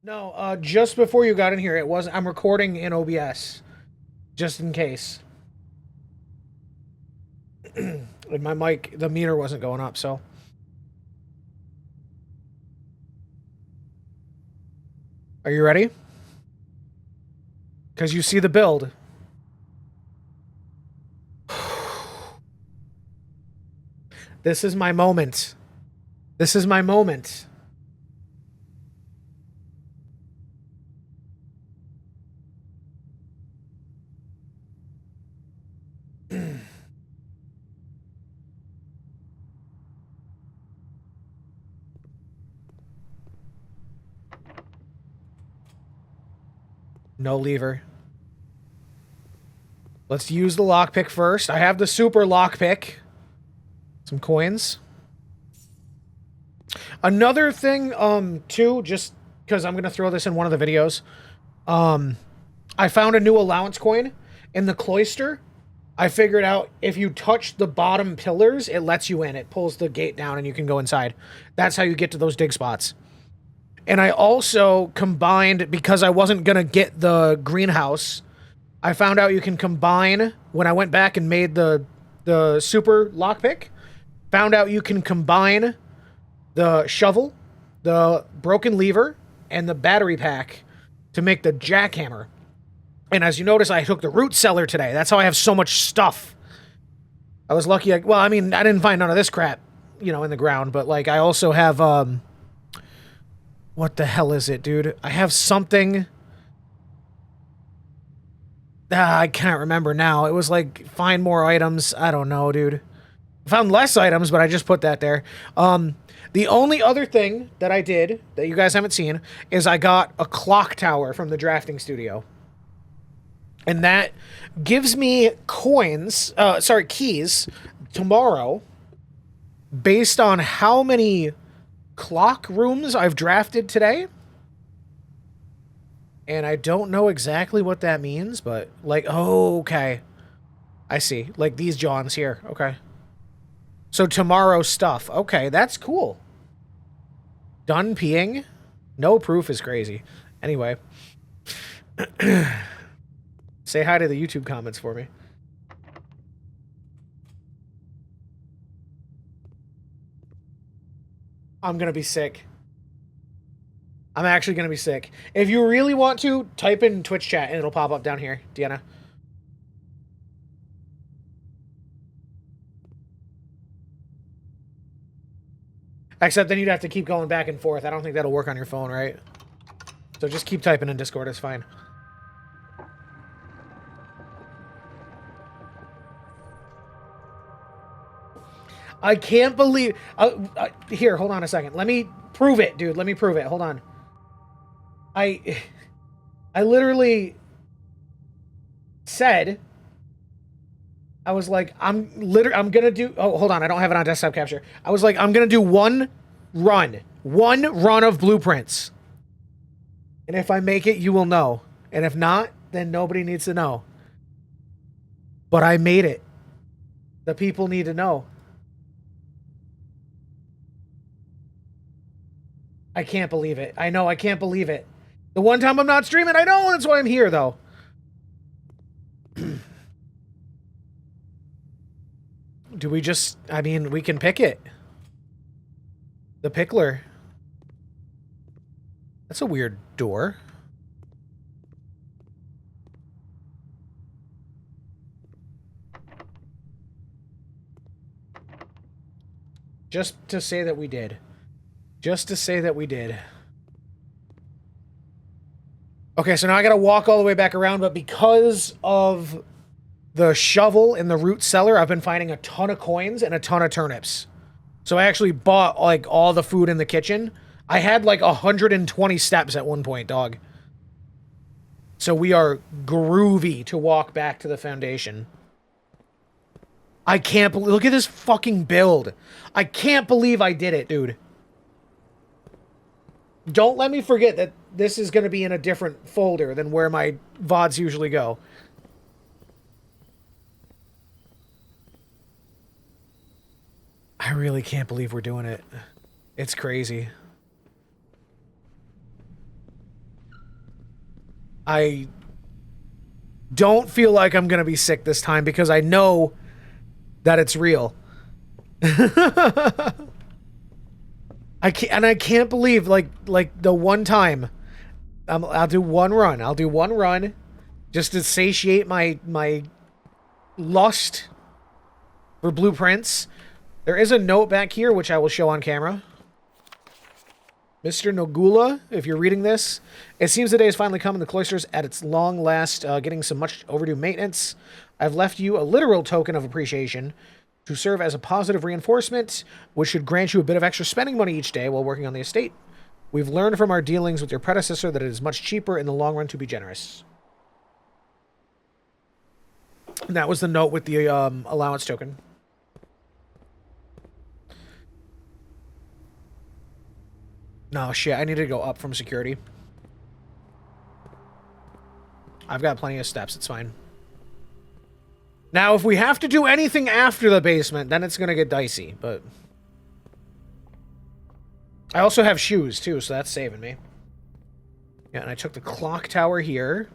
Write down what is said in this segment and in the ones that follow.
No, just before you got in here, it wasn't. I'm recording in OBS, just in case. And my mic, the meter wasn't going up, so. Are you ready? Because you see the build. This is my moment. This is my moment. No lever. Let's use the lockpick first. I have the super lockpick. Some coins. Another thing, too, just because I'm going to throw this in one of the videos. I found a new allowance coin in the cloister. I figured out if you touch the bottom pillars, it lets you in. It pulls the gate down and you can go inside. That's how you get to those dig spots. And I also combined, because I wasn't going to get the greenhouse, I found out you can combine, when I went back and made the super lockpick, found out you can combine the shovel, the broken lever, and the battery pack to make the jackhammer. And as you notice, I took the root cellar today. That's how I have so much stuff. I was lucky. Well, I mean, I didn't find none of this crap, you know, in the ground. But, like, I also have, what the hell is it, dude? I have something. I can't remember now. It was like, find more items. I don't know, dude. I found less items, but I just put that there. The only other thing that I did that you guys haven't seen is I got a clock tower from the drafting studio. And that gives me keys tomorrow based on how many clock rooms I've drafted today. And I don't know exactly what that means, but like, oh, okay. I see. Like these Johns here. Okay. So tomorrow's stuff. Okay, that's cool. Done peeing? No proof is crazy. Anyway. Say hi to the YouTube comments for me. I'm gonna be sick. I'm actually gonna be sick. If you really want to, type in Twitch chat and it'll pop up down here, Deanna. Except then you'd have to keep going back and forth. I don't think that'll work on your phone, right? So just keep typing in Discord, it's fine. I can't believe... here, hold on a second. Let me prove it, dude. Let me prove it. Hold on. I literally said... I was like, I'm gonna do... Oh, hold on. I don't have it on desktop capture. I was like, I'm gonna do one run. One run of blueprints. And if I make it, you will know. And if not, then nobody needs to know. But I made it. The people need to know. I can't believe it. I know, I can't believe it. The one time I'm not streaming, I know, that's why I'm here, though. Do we just... I mean, we can pick it. The pickler. That's a weird door. Just to say that we did. Just to say that we did. Okay, so now I gotta walk all the way back around, but because of the shovel in the root cellar, I've been finding a ton of coins and a ton of turnips. So I actually bought, like, all the food in the kitchen. I had, like, 120 steps at one point, dog. So we are groovy to walk back to the foundation. I can't believe... Look at this fucking build. I can't believe I did it, dude. Don't let me forget that this is going to be in a different folder than where my VODs usually go. I really can't believe we're doing it. It's crazy. I don't feel like I'm gonna be sick this time because I know that it's real. I can't believe like the one time I'll do one run. I'll do one run just to satiate my lust for blueprints. There is a note back here which I will show on camera. Mr. Nogula, if you're reading this, it seems the day has finally come in the cloisters at its long last, getting some much overdue maintenance. I've left you a literal token of appreciation to serve as a positive reinforcement, which should grant you a bit of extra spending money each day while working on the estate. We've learned from our dealings with your predecessor that it is much cheaper in the long run to be generous. And that was the note with the allowance token. No, shit, I need to go up from security. I've got plenty of steps, it's fine. Now, if we have to do anything after the basement, then it's gonna get dicey, but... I also have shoes, too, so that's saving me. Yeah, and I took the clock tower here.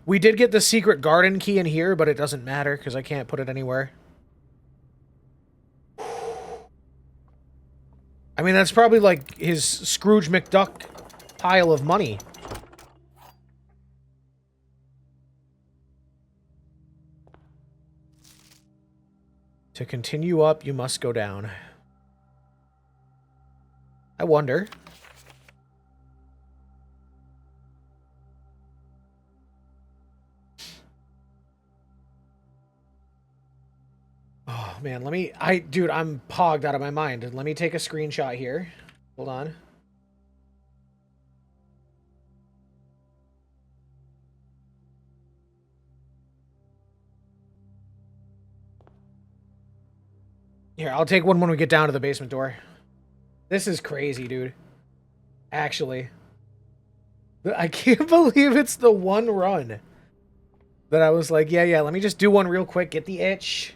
We did get the secret garden key in here, but it doesn't matter, because I can't put it anywhere. I mean, that's probably like his Scrooge McDuck pile of money. To continue up, you must go down. I wonder. Oh, man, let me... Dude, I'm pogged out of my mind. Let me take a screenshot here. Hold on. Here, I'll take one when we get down to the basement door. This is crazy, dude. Actually. I can't believe it's the one run that I was like, yeah, let me just do one real quick, get the itch.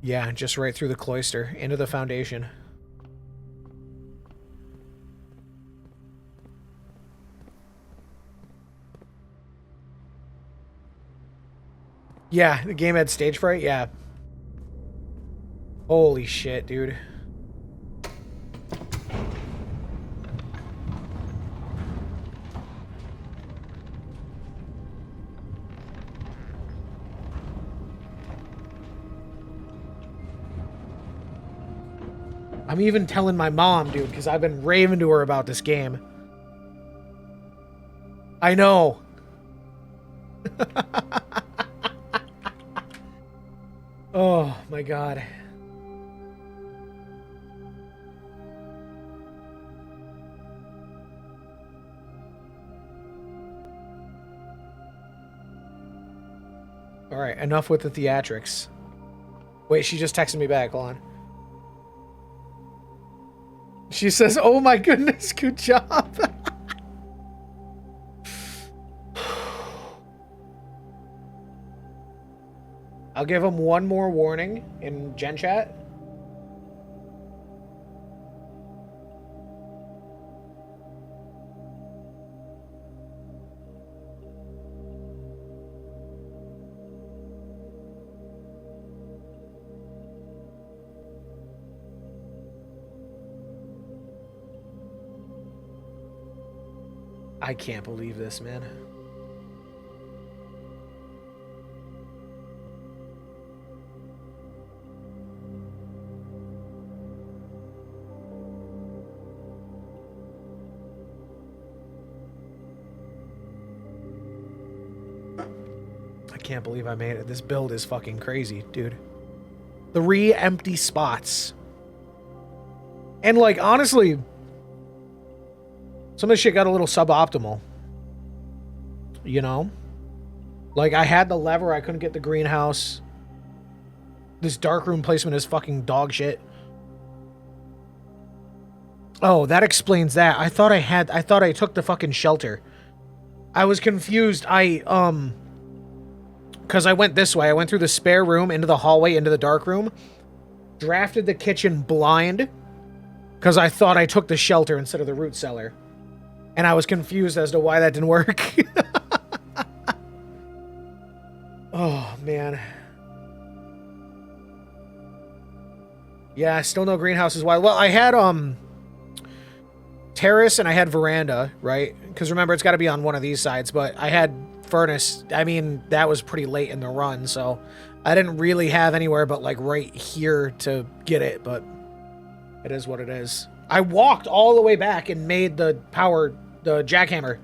Yeah, just right through the cloister, into the foundation. Yeah, the game had stage fright, yeah. Holy shit, dude. I'm even telling my mom, dude, because I've been raving to her about this game. I know. Oh, my God. All right, enough with the theatrics. Wait, she just texted me back. Hold on. She says, oh my goodness, good job. I'll give him one more warning in Gen Chat. I can't believe this, man. I can't believe I made it. This build is fucking crazy, dude. 3 empty spots. And, like, honestly... some of this shit got a little suboptimal. You know? Like, I had the lever, I couldn't get the greenhouse. This darkroom placement is fucking dog shit. Oh, that explains that. I thought I took the fucking shelter. I was confused. Because I went this way. I went through the spare room, into the hallway, into the dark room. drafted the kitchen blind because I thought I took the shelter instead of the root cellar. And I was confused as to why that didn't work. Oh, man. Yeah, still no greenhouses. Why? Well, I had, terrace and I had veranda, right? Because remember, it's got to be on one of these sides, but I had furnace. I mean, that was pretty late in the run, so I didn't really have anywhere but, like, right here to get it, but it is what it is. I walked all the way back and made the jackhammer.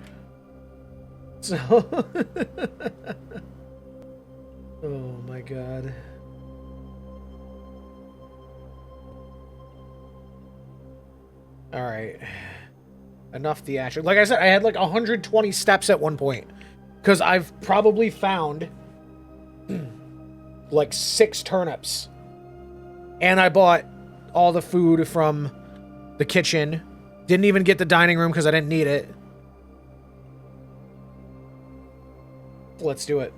So... Oh, my God. All right. Enough theatrics. Like I said, I had like 120 steps at one point. Because I've probably found like 6 turnips. And I bought all the food from the kitchen. Didn't even get the dining room because I didn't need it. Let's do it.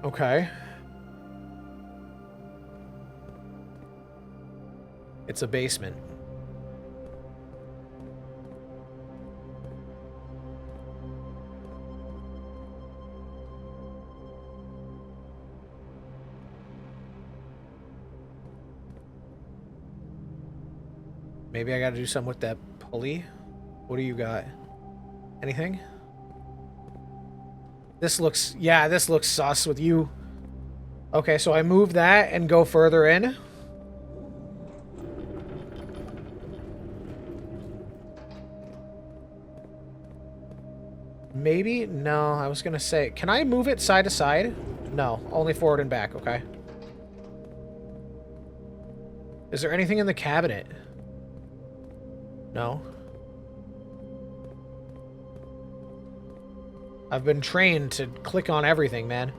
Okay. It's a basement. Maybe I gotta do something with that pulley. What do you got? Anything? This looks... Yeah, this looks sus with you. Okay, so I move that and go further in. Maybe? No, I was gonna say... Can I move it side to side? No, only forward and back, okay. Is there anything in the cabinet? No. I've been trained to click on everything, man.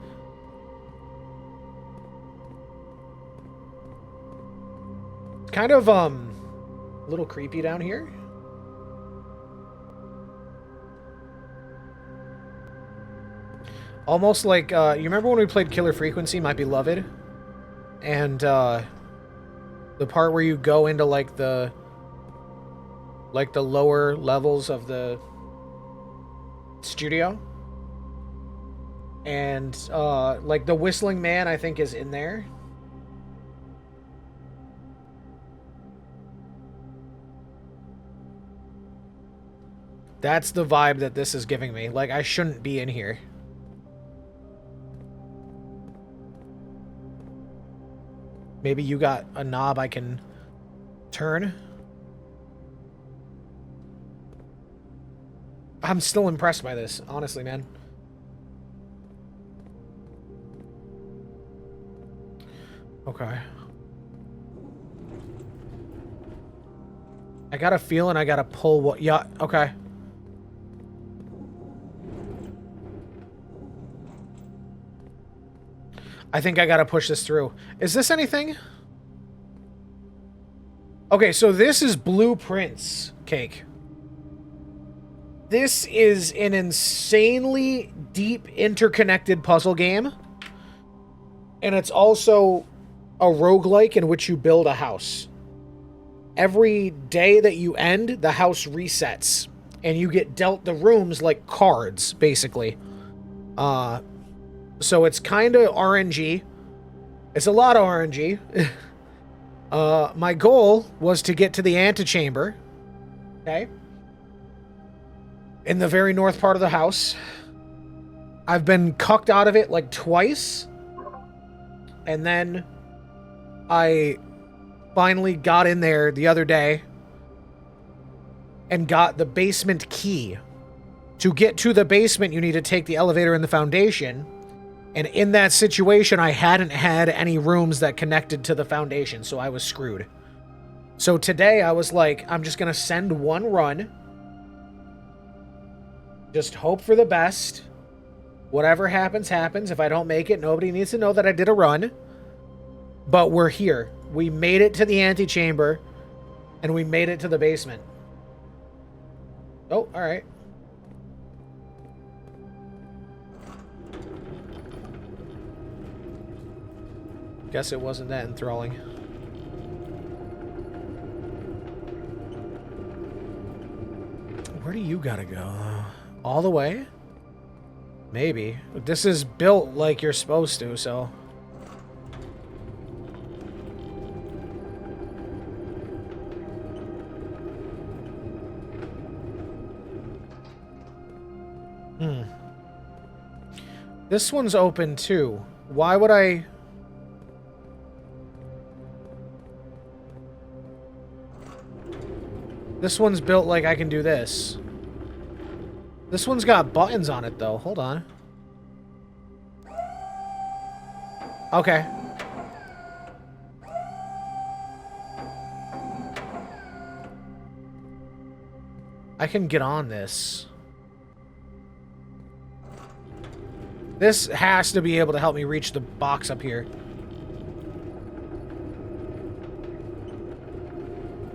It's kind of, a little creepy down here. Almost like, you remember when we played Killer Frequency, My Beloved? And, the part where you go into, like, the lower levels of the studio? And, like, the Whistling Man, I think, is in there. That's the vibe that this is giving me. Like, I shouldn't be in here. Maybe you got a knob I can turn. I'm still impressed by this, honestly, man. Okay. I got a feeling I gotta pull what... Yeah, okay. I think I gotta push this through. Is this anything? Okay, so this is Blueprints Cake. This is an insanely deep, interconnected puzzle game. And it's also a roguelike in which you build a house. Every day that you end, the house resets. And you get dealt the rooms like cards, basically. So it's kind of RNG. It's a lot of RNG. My goal was to get to the antechamber. Okay. In the very north part of the house. I've been cucked out of it like twice. And then I finally got in there the other day and got the basement key. To get to the basement, you need to take the elevator in the foundation. And in that situation, I hadn't had any rooms that connected to the foundation, so I was screwed. So today, I was like, I'm just going to send one run. Just hope for the best. Whatever happens, happens. If I don't make it, nobody needs to know that I did a run. But we're here. We made it to the antechamber, and we made it to the basement. Oh, alright. Guess it wasn't that enthralling. Where do you gotta go? All the way? Maybe. This is built like you're supposed to, so... This one's open too. Why would I... This one's built like I can do this. This one's got buttons on it though. Hold on. Okay. I can get on this. This has to be able to help me reach the box up here.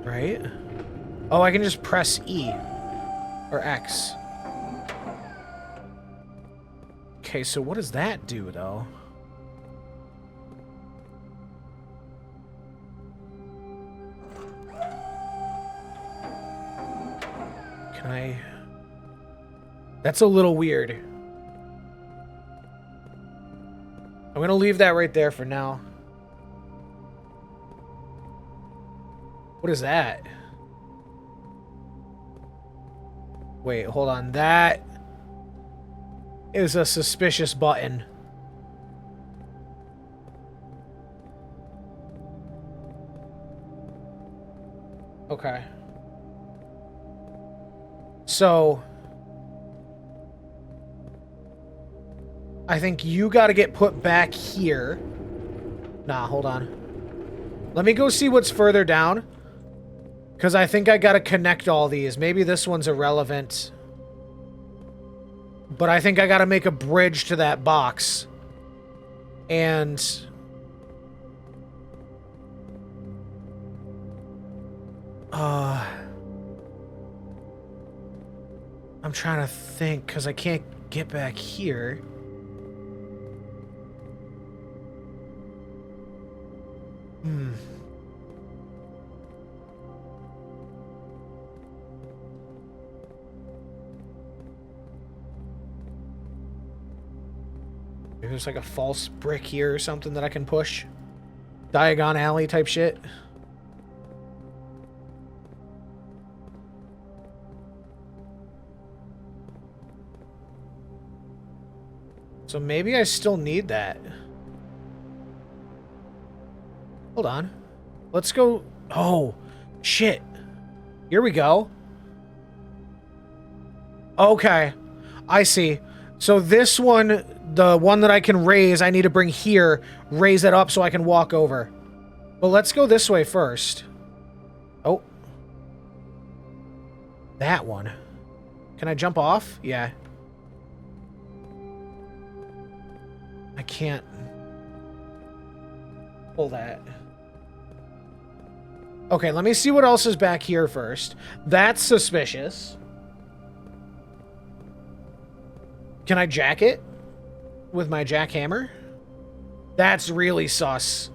Right? Oh, I can just press E. Or X. Okay, so what does that do, though? Can I... That's a little weird. I'm gonna leave that right there for now. What is that? Wait, hold on. That is a suspicious button. Okay. So... I think you gotta get put back here. Nah, hold on. Let me go see what's further down. Because I think I gotta connect all these. Maybe this one's irrelevant. But I think I gotta make a bridge to that box. And... I'm trying to think, because I can't get back here. Maybe there's like a false brick here or something that I can push. Diagon Alley type shit. So maybe I still need that. Hold on. Let's go... Oh, shit. Here we go. Okay. I see. So this one, the one that I can raise, I need to bring here, raise it up so I can walk over. Well, let's go this way first. Oh. That one. Can I jump off? Yeah. I can't pull that. Okay, let me see what else is back here first. That's suspicious. Can I jack it with my jackhammer? That's really sus.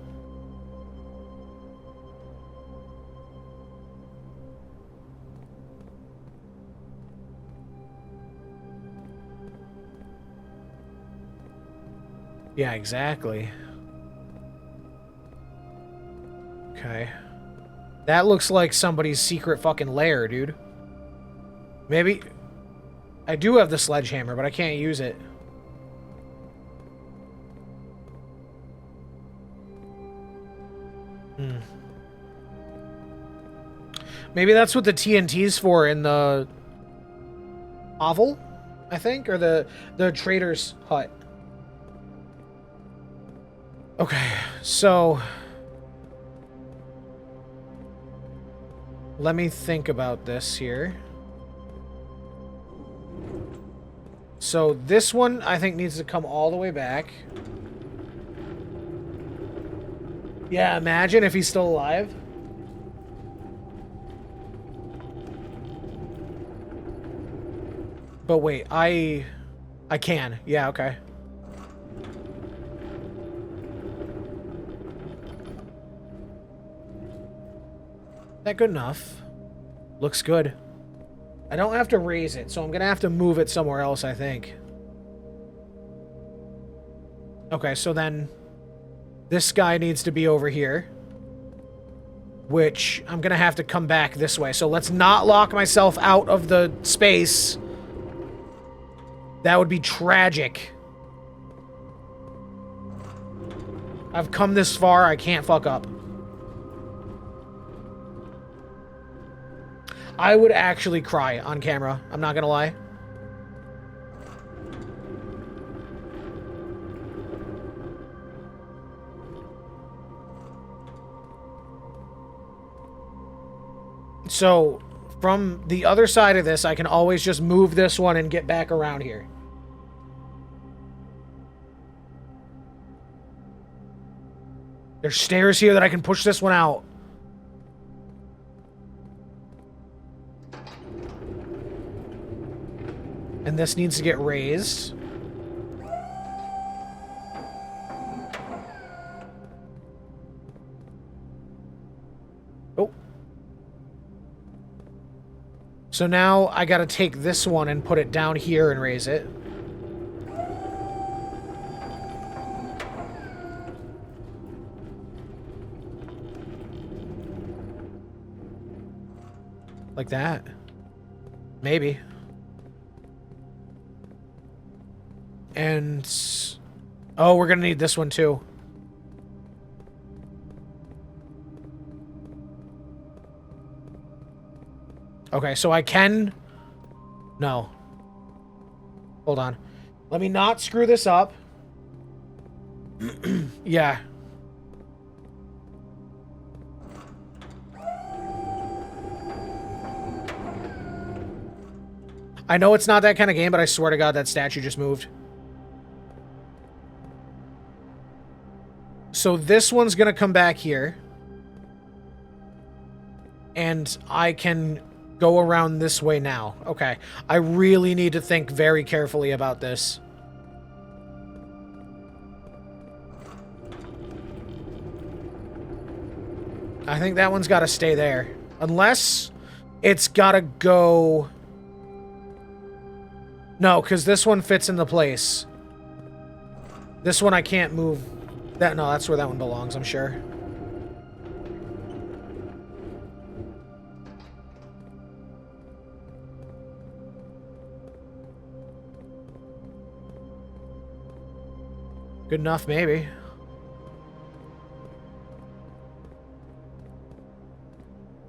Yeah, exactly. Okay. That looks like somebody's secret fucking lair, dude. Maybe... I do have the sledgehammer, but I can't use it. Maybe that's what the TNT's for in the... hovel, I think? Or the trader's hut. Okay, so... let me think about this here. So this one, I think, needs to come all the way back. Yeah, imagine if he's still alive. But wait, I can. Yeah, okay. That good enough? Looks good. I don't have to raise it, so I'm gonna have to move it somewhere else, I think. Okay, so then this guy needs to be over here, which I'm gonna have to come back this way. So let's not lock myself out of the space. That would be tragic. I've come this far, I can't fuck up. I would actually cry on camera, I'm not gonna lie. So, from the other side of this, I can always just move this one and get back around here. There's stairs here that I can push this one out. And this needs to get raised. Oh. So now I gotta take this one and put it down here and raise it. Like that. Maybe. And... oh, we're gonna need this one too. Okay, so I can... no. Hold on. Let me not screw this up. Yeah. I know it's not that kind of game, but I swear to God that statue just moved. So this one's gonna come back here. And I can go around this way now. Okay. I really need to think very carefully about this. I think that one's gotta stay there. Unless it's gotta go... no, because this one fits in the place. This one I can't move. That, no, that's where that one belongs, I'm sure. Good enough, maybe.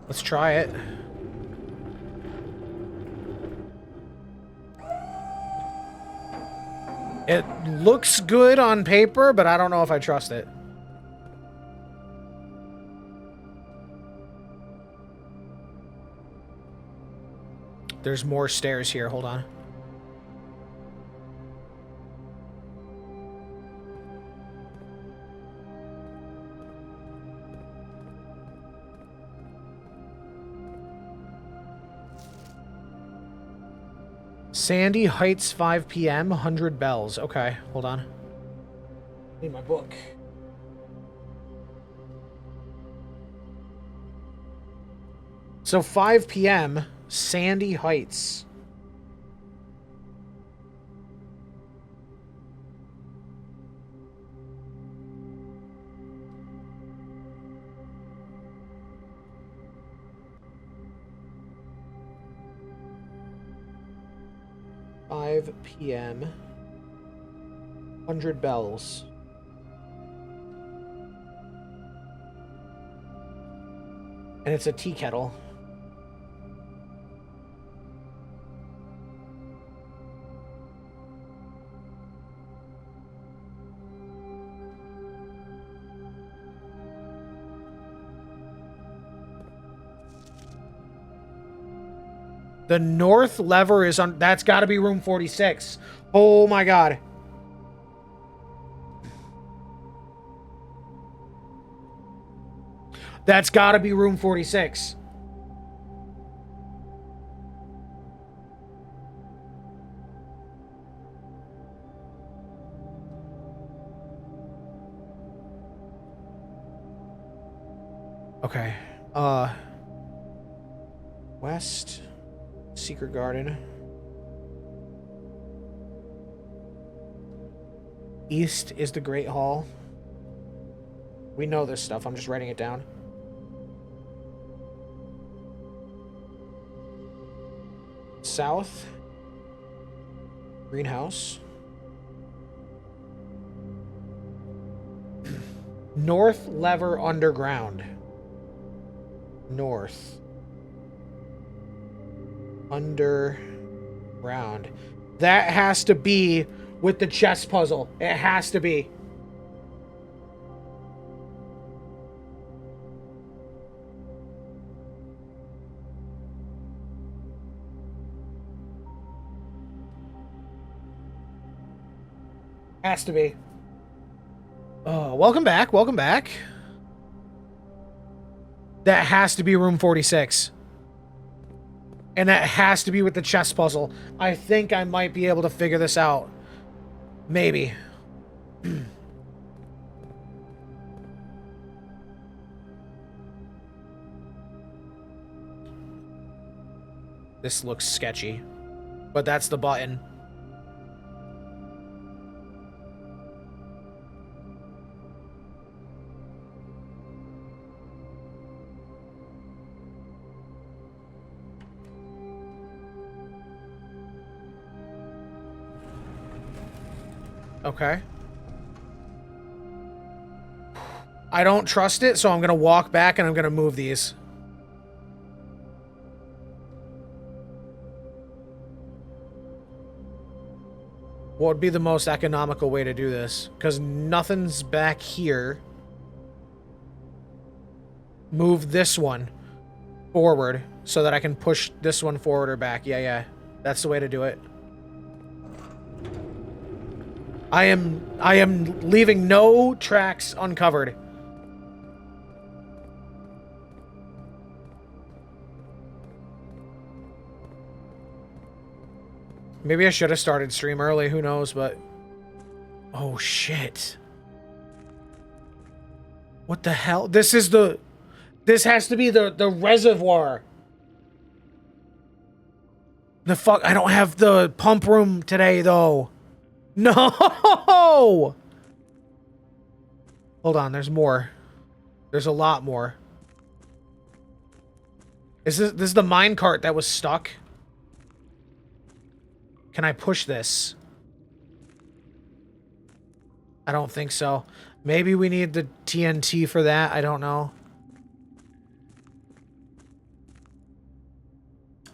Let's try it. It looks good on paper, but I don't know if I trust it. There's more stairs here. Hold on. Sandy Heights, 5 p.m., 100 bells. Okay, hold on. Need my book. So 5 p.m., Sandy Heights. PM 100 bells. And it's a tea kettle. The north lever is on... that's got to be room 46. Oh my god. That's got to be room 46. Okay. West. Secret Garden. East is the Great Hall. We know this stuff. I'm just writing it down. South. Greenhouse. North Lever Underground. North. Underground. That has to be with the chess puzzle. It has to be. Has to be. Oh, welcome back. Welcome back. That has to be room 46. And that has to be with the chess puzzle. I think I might be able to figure this out. Maybe. This looks sketchy. But that's the button. Okay. I don't trust it, so I'm going to walk back and I'm going to move these. What would be the most economical way to do this? Because nothing's back here. Move this one forward so that I can push this one forward or back. Yeah. That's the way to do it. I am leaving no tracks uncovered. Maybe I should have started stream early, who knows, but... Oh, shit. What the hell? This is the... This has to be the reservoir. The fuck? I don't have the pump room today, though. No! Hold on, there's more. There's a lot more. This is the minecart that was stuck? Can I push this? I don't think so. Maybe we need the TNT for that. I don't know.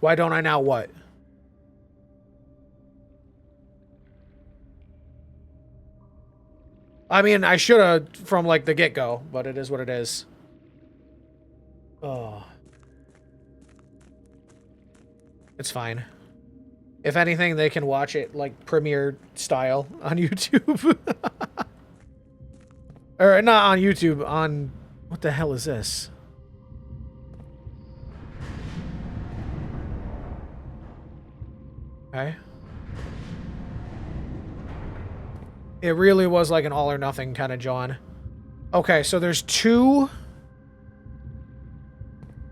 Why don't I now what? I mean, I should have from, like, the get-go, but it is what it is. Oh. It's fine. If anything, they can watch it, like, premiere style on YouTube. Or, not on YouTube, on... What the hell is this? Okay. It really was like an all or nothing kind of John. Okay, so there's 2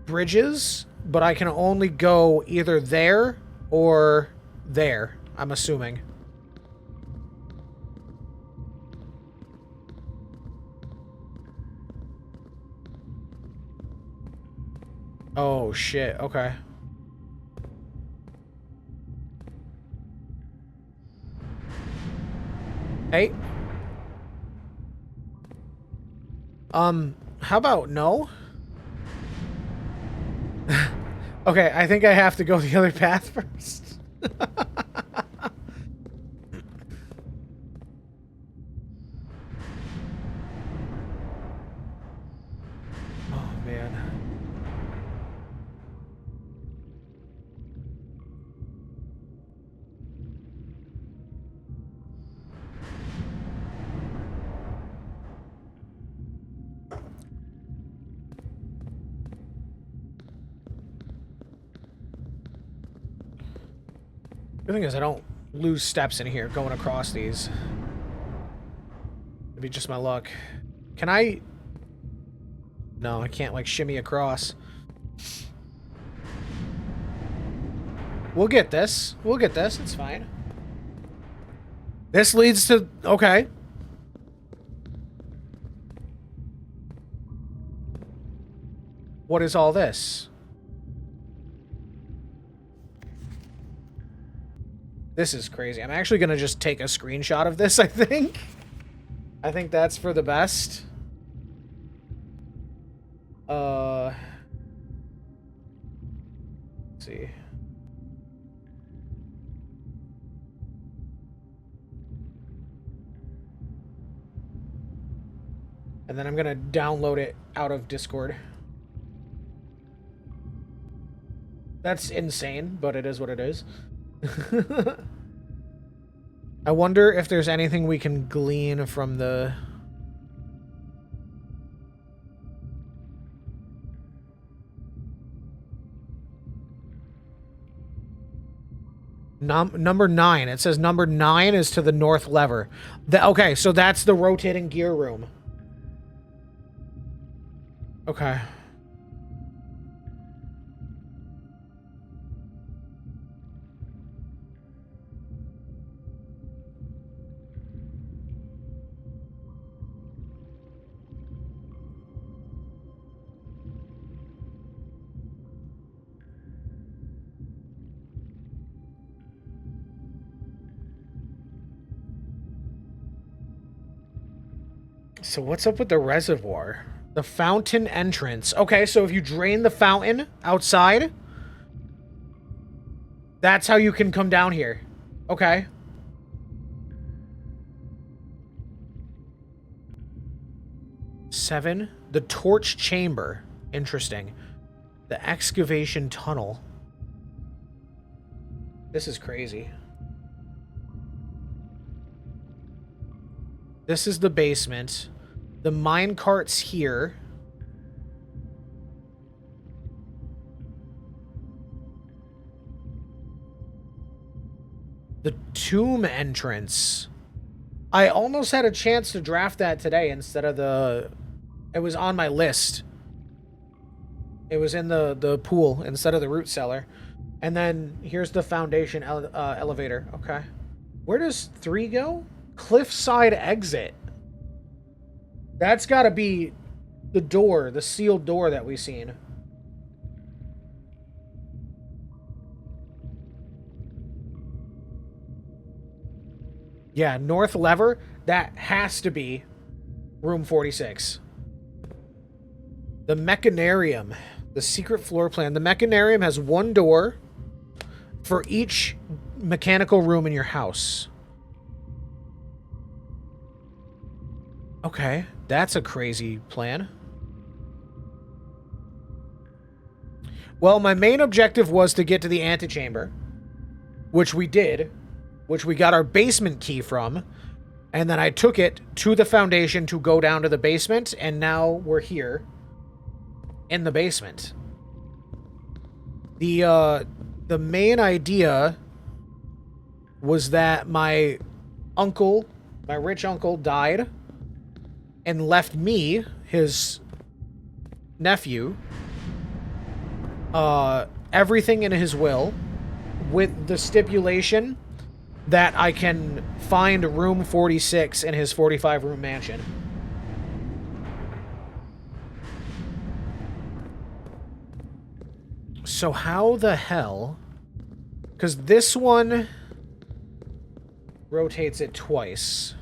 bridges, but I can only go either there or there, I'm assuming. Oh, shit. Okay. Hey. How about no? Okay, I think I have to go the other path first. Oh, man. The thing is, I don't lose steps in here going across these. It'd be just my luck. Can I... No, I can't, like, shimmy across. We'll get this. We'll get this. It's fine. This leads to... Okay. What is all this? This is crazy. I'm actually going to just take a screenshot of this, I think. I think that's for the best. Let's see. And then I'm going to download it out of Discord. That's insane, but it is what it is. I wonder if there's anything we can glean from the... Number 9. It says number 9 is to the north lever. Okay, so that's the rotating gear room. Okay. So what's up with the reservoir? The fountain entrance. Okay, so if you drain the fountain outside, that's how you can come down here. Okay. Seven. The torch chamber. Interesting. The excavation tunnel. This is crazy. This is the basement. The mine cart's here. The tomb entrance. I almost had a chance to draft that today instead of the... It was on my list. It was in the pool instead of the root cellar. And then here's the foundation elevator. Okay. Where does 3 go? Cliffside exit. That's got to be the door, the sealed door that we've seen. Yeah, north lever. That has to be room 46. The mechanarium. The secret floor plan. The mechanarium has 1 door for each mechanical room in your house. Okay, that's a crazy plan. Well, my main objective was to get to the antechamber, which we did, which we got our basement key from, and then I took it to the foundation to go down to the basement, and now we're here in the basement. The main idea was that my uncle, my rich uncle, died and left me, his nephew, everything in his will, with the stipulation that I can find room 46 in his 45-room mansion. So how the hell... Because this one rotates it twice.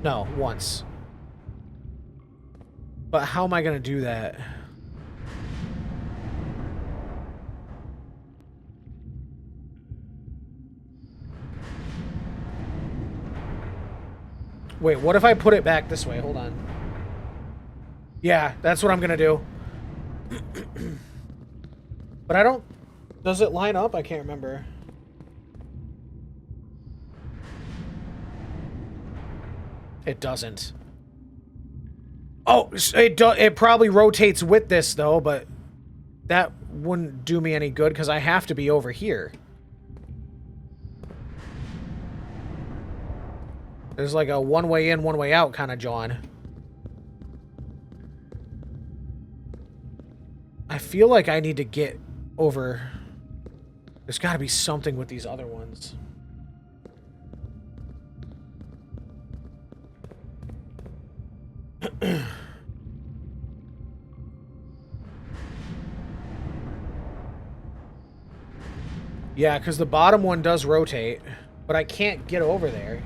No, once. But how am I going to do that? Wait, what if I put it back this way? Hold on. Yeah, that's what I'm going to do. But I don't... Does it line up? I can't remember. It doesn't. Oh, it probably rotates with this, though, but that wouldn't do me any good because I have to be over here. There's like a one way in, one way out kind of John. feel like I need to get over... There's got to be something with these other ones. Yeah, because the bottom one does rotate, but I can't get over there.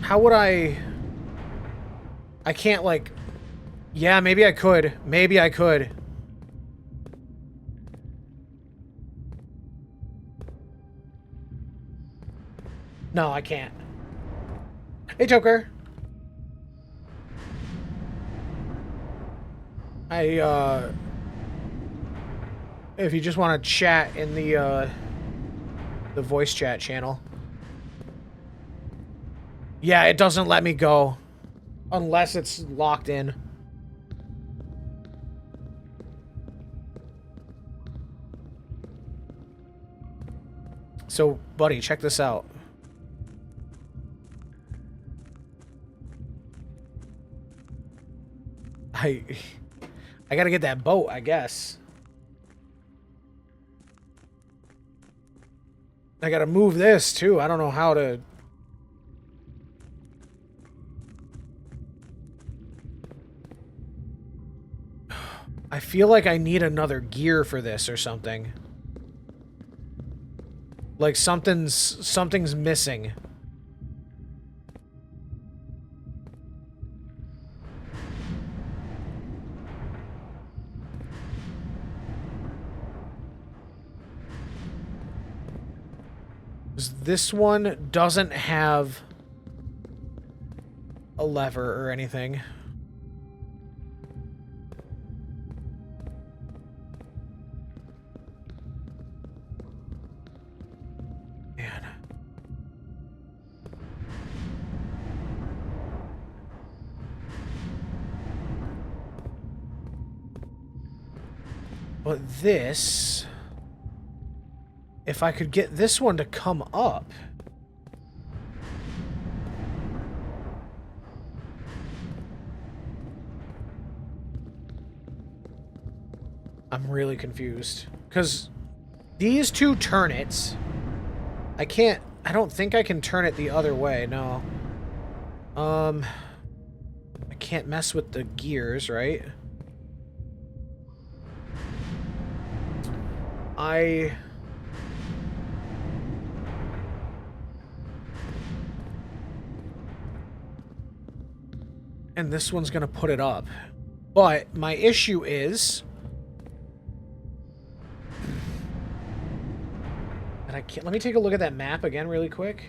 How would I can't, like... Yeah, maybe I could. Maybe I could. No, I can't. Hey, Joker. If you just want to chat in the voice chat channel. Yeah, it doesn't let me go. Unless it's locked in. So, buddy, check this out. I gotta get that boat, I guess. I gotta move this, too. I don't know how to... I feel like I need another gear for this or something. Like something's missing. This one doesn't have a lever or anything. Man. But this... If I could get this one to come up... I'm really confused. Because these two turn it. I can't... I don't think I can turn it the other way, no. I can't mess with the gears, right? And this one's gonna put it up. But my issue is... that I can't... Let me take a look at that map again really quick.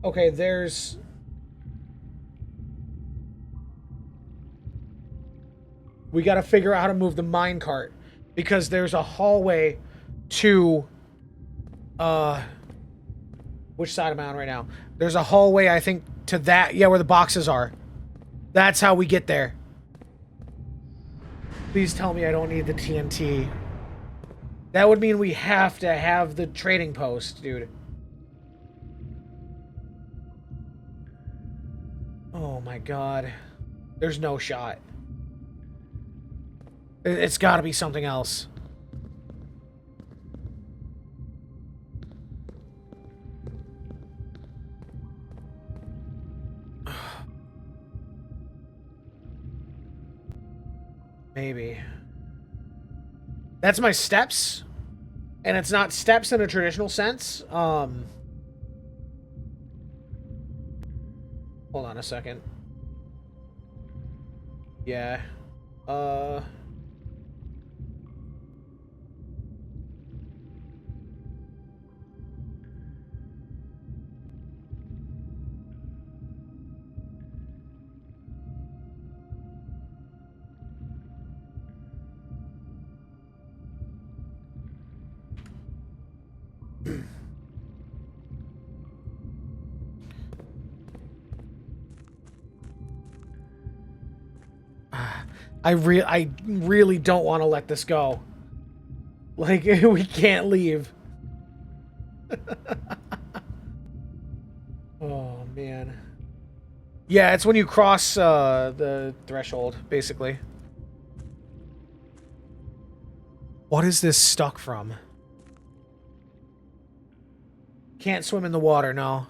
Okay, there's... We gotta figure out how to move the minecart. Because there's a hallway to... Which side am I on right now? There's a hallway, I think, to that... Yeah, where the boxes are. That's how we get there. Please tell me I don't need the TNT. That would mean we have to have the trading post, dude. Oh my god. There's no shot. It's gotta be something else. Maybe. That's my steps. And it's not steps in a traditional sense. Hold on a second. Yeah. I really don't want to let this go. Like, we can't leave. Oh, man. Yeah, it's when you cross the threshold, basically. What is this stuck from? Can't swim in the water, no.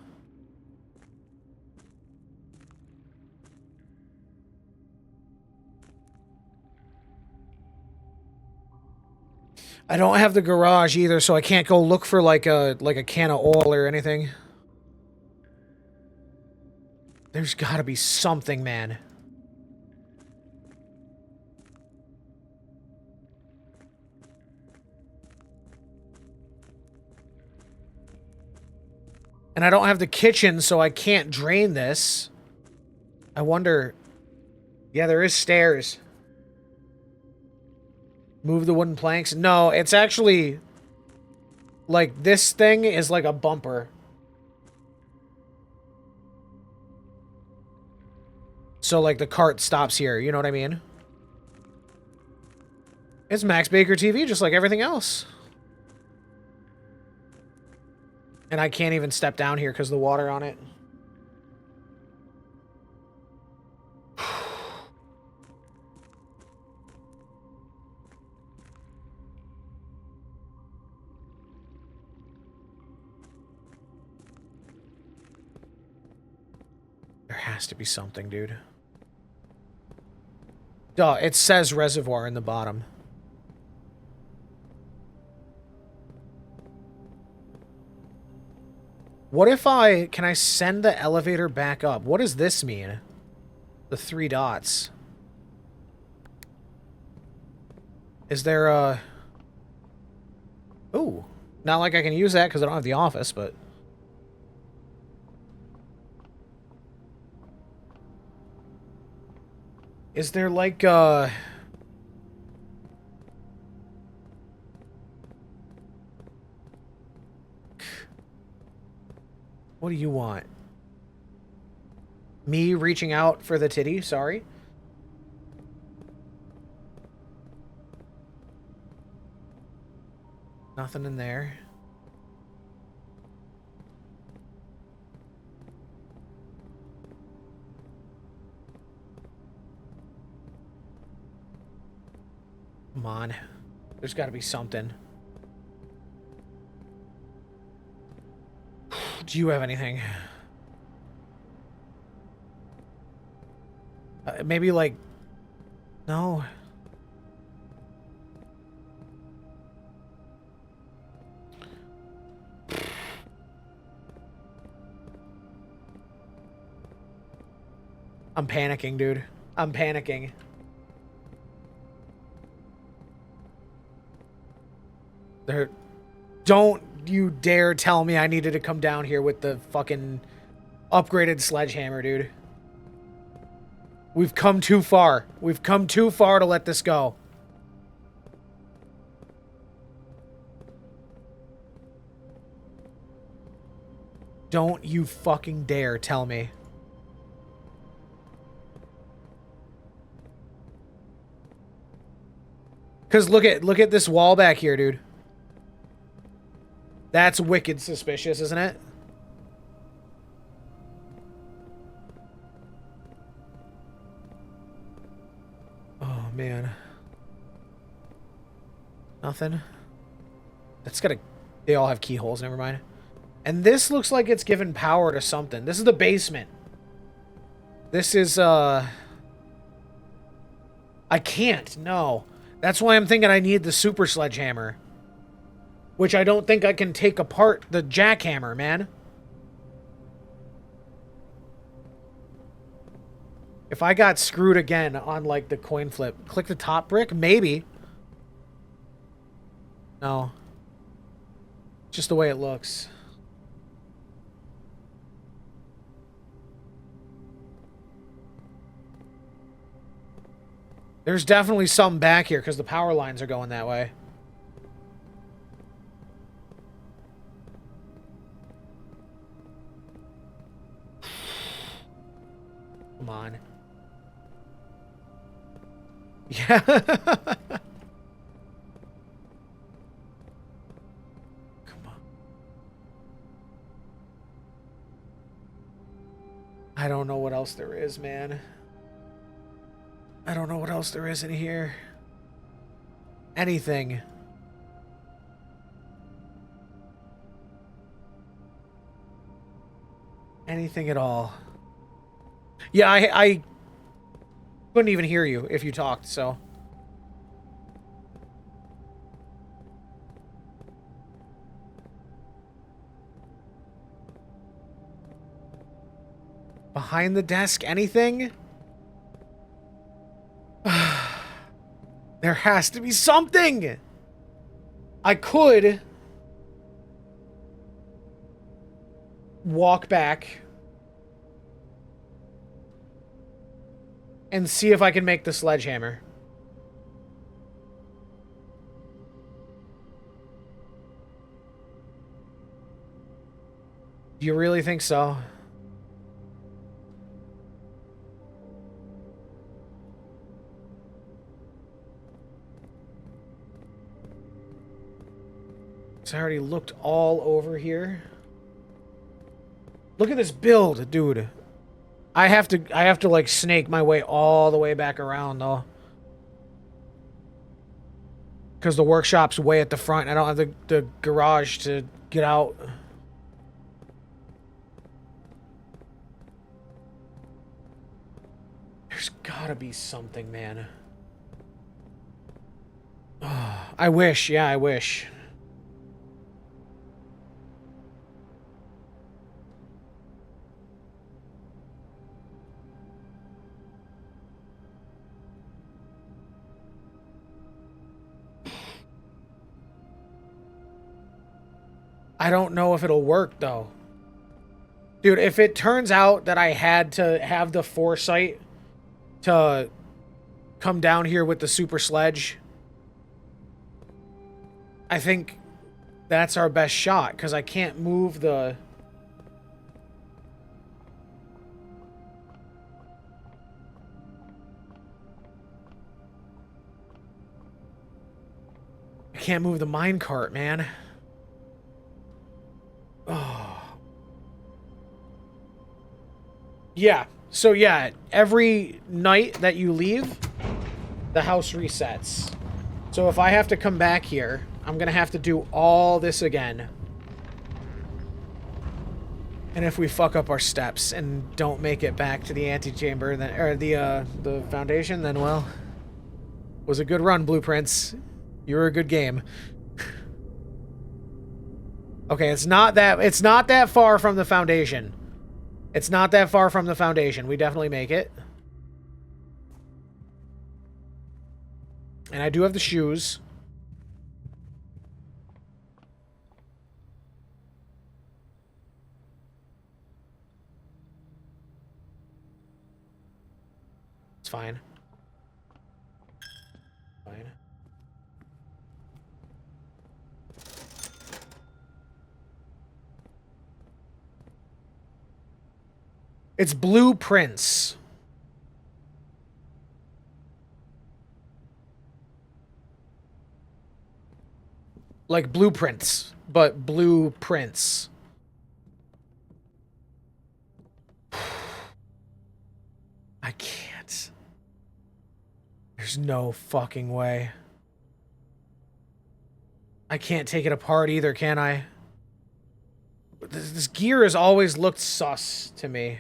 I don't have the garage either, so I can't go look for like a can of oil or anything. There's gotta be something, man. And I don't have the kitchen, so I can't drain this. I wonder... Yeah, there is stairs. Move the wooden planks. No, it's actually... Like, this thing is like a bumper. So, like, the cart stops here. You know what I mean? It's MaxBakerTV, just like everything else. And I can't even step down here because of the water on it. There has to be something, dude. Duh, it says reservoir in the bottom. What if can I send the elevator back up? What does this mean? The 3 dots. Is there a... Ooh. Not like I can use that because I don't have the office, but... Is there like what do you want? Me reaching out for the titty? Sorry. Nothing in there. Come on. There's got to be something. Do you have anything? Maybe like... No. I'm panicking, dude. I'm panicking. There... Don't you dare tell me I needed to come down here with the fucking upgraded sledgehammer, dude. We've come too far. We've come too far to let this go. Don't you fucking dare tell me. Cause look at this wall back here, dude. That's wicked suspicious, isn't it? Oh, man. Nothing. That's gotta... They all have keyholes, never mind. And this looks like it's given power to something. This is the basement. This is, I can't, no. That's why I'm thinking I need the super sledgehammer. Which I don't think I can take apart the jackhammer, man. If I got screwed again on, like, the coin flip, click the top brick? Maybe. No. Just the way it looks. There's definitely something back here because the power lines are going that way. Come on. Yeah. Come on. I don't know what else there is, man. I don't know what else there is in here. Anything. Anything at all. Yeah, I couldn't even hear you if you talked, so. Behind the desk, anything? There has to be something! I could walk back and see if I can make the sledgehammer. Do you really think so? I already looked all over here. Look at this build, dude. I have to like snake my way all the way back around though. Because the workshop's way at the front and I don't have the garage to get out. There's gotta be something, man. Oh, I wish, yeah, I wish. I don't know if it'll work, though. Dude, if it turns out that I had to have the foresight to come down here with the super sledge, I think that's our best shot, because I can't move the... I can't move the minecart, man. Oh. Yeah. So yeah, every night that you leave, the house resets. So if I have to come back here, I'm gonna have to do all this again. And if we fuck up our steps and don't make it back to the antechamber, then or the foundation, then well, was a good run, Blueprints. You were a good game. Okay, it's not that far from the foundation. It's not that far from the foundation. We definitely make it. And I do have the shoes. It's fine. Fine. It's Blueprints. Like blueprints, but blueprints. I can't. There's no fucking way. I can't take it apart either, can I? This gear has always looked sus to me.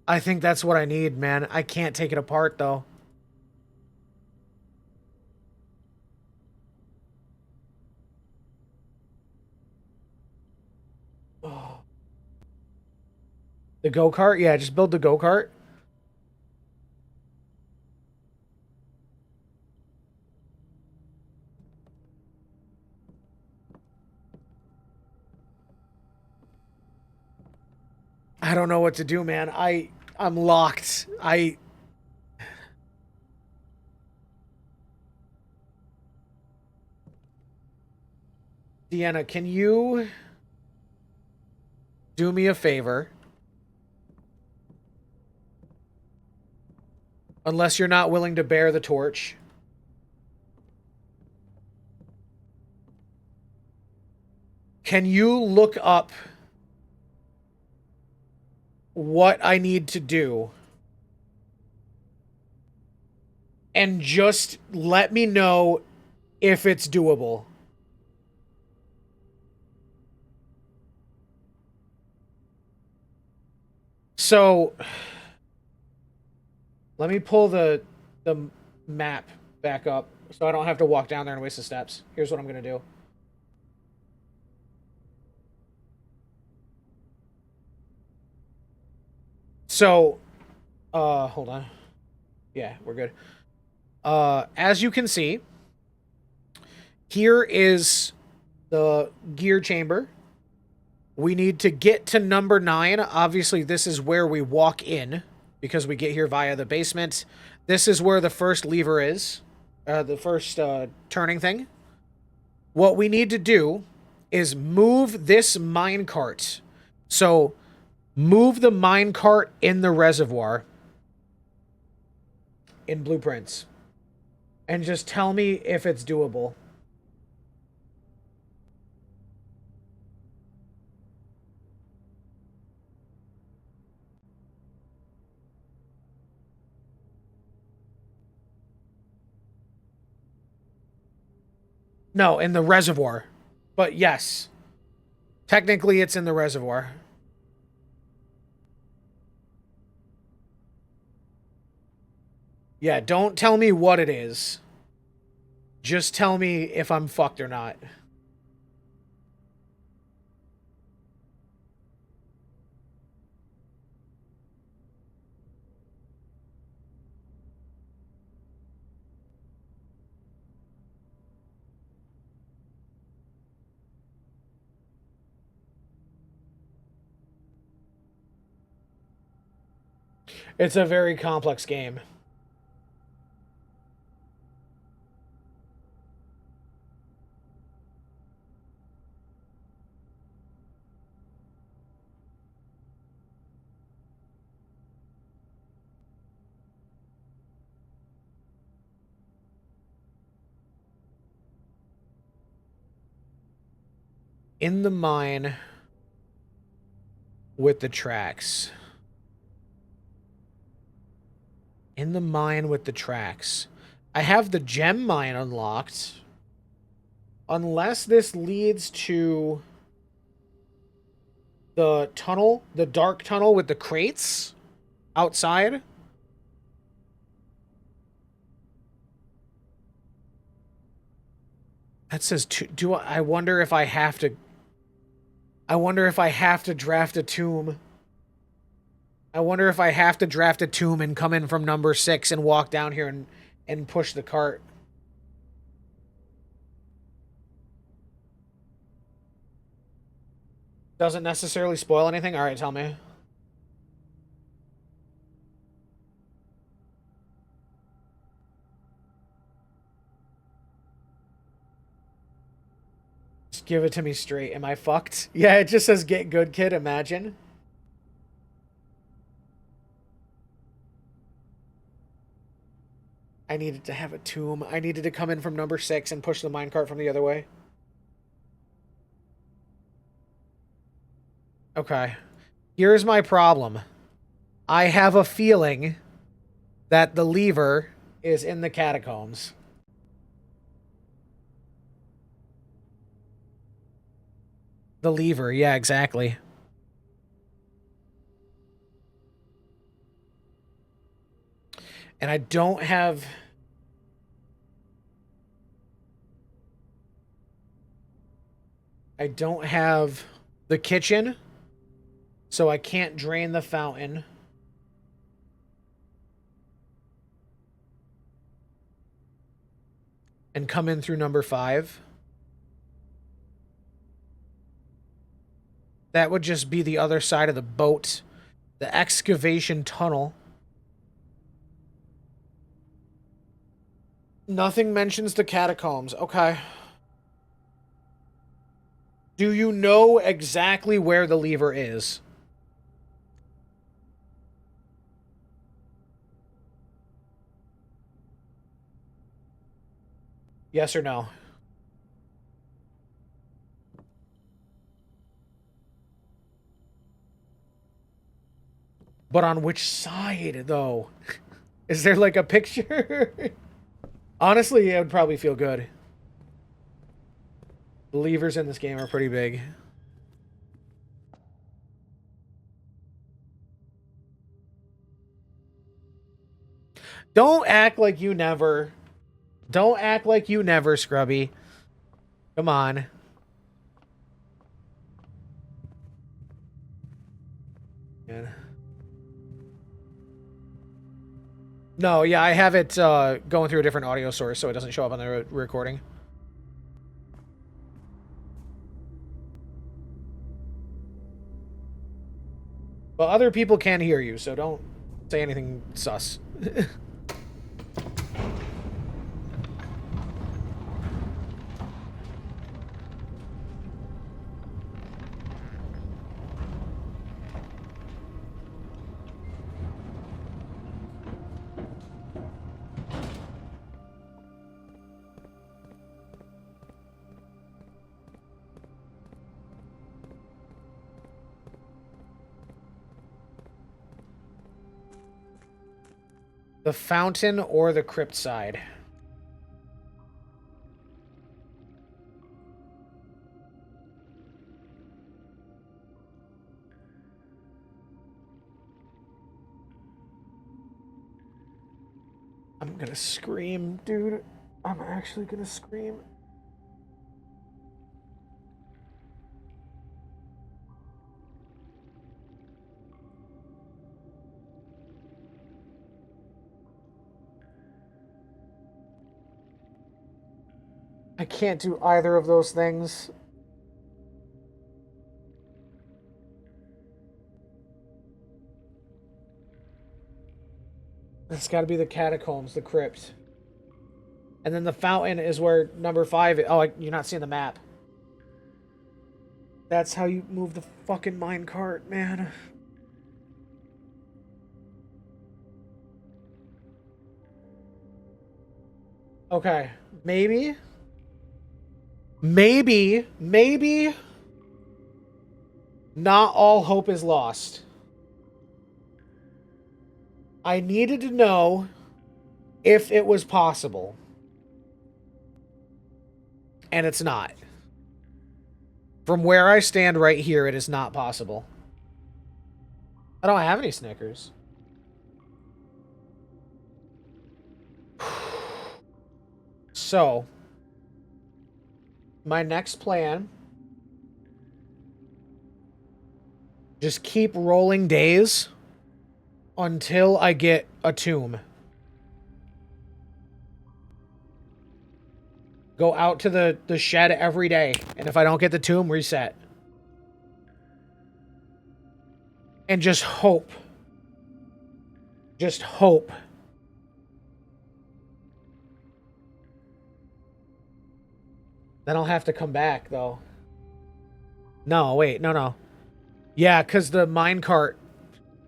I think that's what I need, man. I can't take it apart, though. Oh. The go-kart? Yeah, just build the go-kart. I don't know what to do, man. I'm locked. Deanna, can you do me a favor? Unless you're not willing to bear the torch. Can you look up what I need to do? And just let me know if it's doable. So, let me pull the map back up so I don't have to walk down there and waste the steps. Here's what I'm going to do. So, hold on. Yeah, we're good. As you can see, here is the gear chamber. We need to get to number 9. Obviously, this is where we walk in because we get here via the basement. This is where the first lever is, the first turning thing. What we need to do is move this minecart. So, move the minecart in the reservoir in blueprints. And just tell me if it's doable. No, in the reservoir. But yes. Technically, it's in the reservoir. Yeah, don't tell me what it is. Just tell me if I'm fucked or not. It's a very complex game. In the mine with the tracks. In the mine with the tracks. I have the gem mine unlocked. Unless this leads to the tunnel, the dark tunnel with the crates outside. That says, I wonder if I have to... I wonder if I have to draft a tomb. I wonder if I have to draft a tomb and come in from number 6 and walk down here and push the cart. Doesn't necessarily spoil anything? Alright, tell me. Just give it to me straight. Am I fucked? Yeah, it just says get good, kid. Imagine. I needed to have a tomb. I needed to come in from number 6 and push the minecart from the other way. Okay. Here's my problem. I have a feeling that the lever is in the catacombs. The lever, yeah, exactly. And I don't have... I don't have the kitchen, so I can't drain the fountain. And come in through number 5. That would just be the other side of the boat. The excavation tunnel. Nothing mentions the catacombs. Okay. Do you know exactly where the lever is? Yes or no? But on which side, though? Is there like a picture? Honestly, it would probably feel good. The levers in this game are pretty big. Don't act like you never. Don't act like you never, Scrubby. Come on. Yeah. No, yeah, I have it going through a different audio source, so it doesn't show up on the recording. But other people can hear you, so don't say anything sus. The fountain or the crypt side? I'm gonna scream, dude. I'm actually gonna scream. I can't do either of those things. It's gotta be the catacombs, the crypt. And then the fountain is where number 5 is. Oh, you're not seeing the map. That's how you move the fucking minecart, man. Okay. Maybe. Not all hope is lost. I needed to know if it was possible. And it's not. From where I stand right here, it is not possible. I don't have any Snickers. So, my next plan, just keep rolling days until I get a tomb. Go out to the shed every day, and if I don't get the tomb, reset. And just hope. Just hope. Then I'll have to come back, though. No, wait, no. Yeah, because the minecart...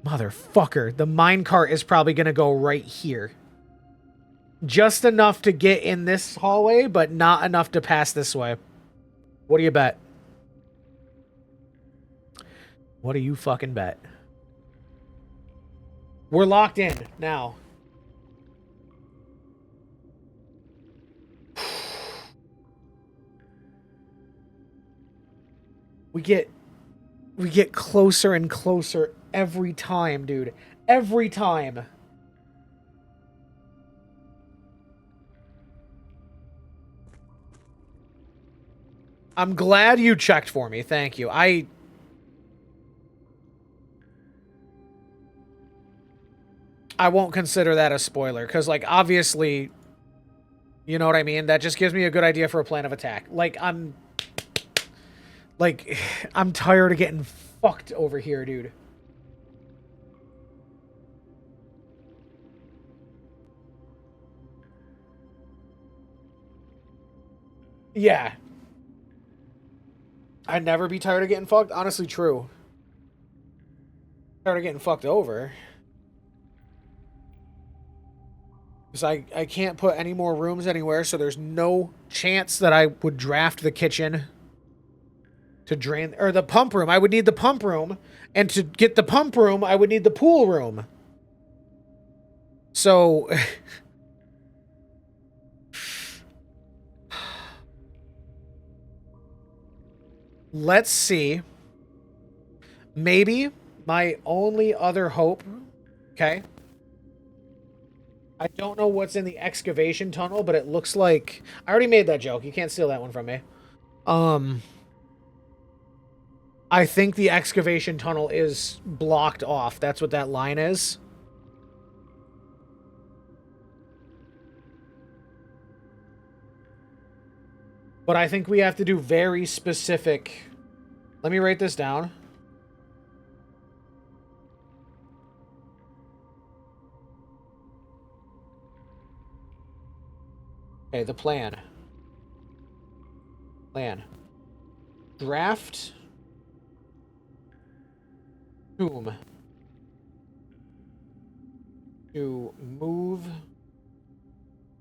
Motherfucker. The minecart is probably going to go right here. Just enough to get in this hallway, but not enough to pass this way. What do you bet? What do you fucking bet? We're locked in now. We get closer and closer every time, dude. Every time. I'm glad you checked for me. Thank you. I won't consider that a spoiler, because, like, obviously, you know what I mean? That just gives me a good idea for a plan of attack. Like, I'm tired of getting fucked over here, dude. Yeah. I'd never be tired of getting fucked. Honestly, true. Tired of getting fucked over. Because I can't put any more rooms anywhere, so there's no chance that I would draft the kitchen to drain... Or the pump room. I would need the pump room. And to get the pump room, I would need the pool room. So... Let's see. Maybe my only other hope... Okay. I don't know what's in the excavation tunnel, but it looks like... I already made that joke. You can't steal that one from me. I think the excavation tunnel is blocked off. That's what that line is. But I think we have to do very specific... Let me write this down. Okay, the plan. Draft... tomb. To move...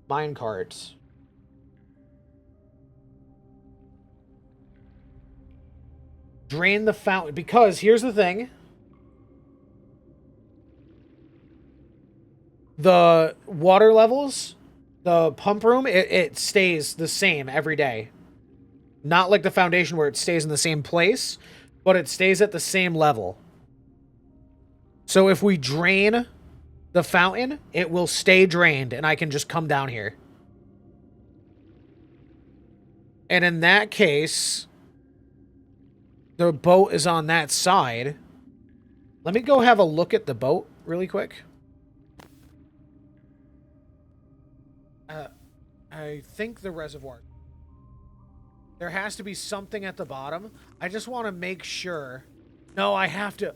minecart. Drain the fountain. Because, here's the thing. The water levels, the pump room, it stays the same every day. Not like the foundation where it stays in the same place, but it stays at the same level. So if we drain the fountain, it will stay drained, and I can just come down here. And in that case... the boat is on that side. Let me go have a look at the boat really quick. I think the reservoir. There has to be something at the bottom. I just want to make sure. No, I have to.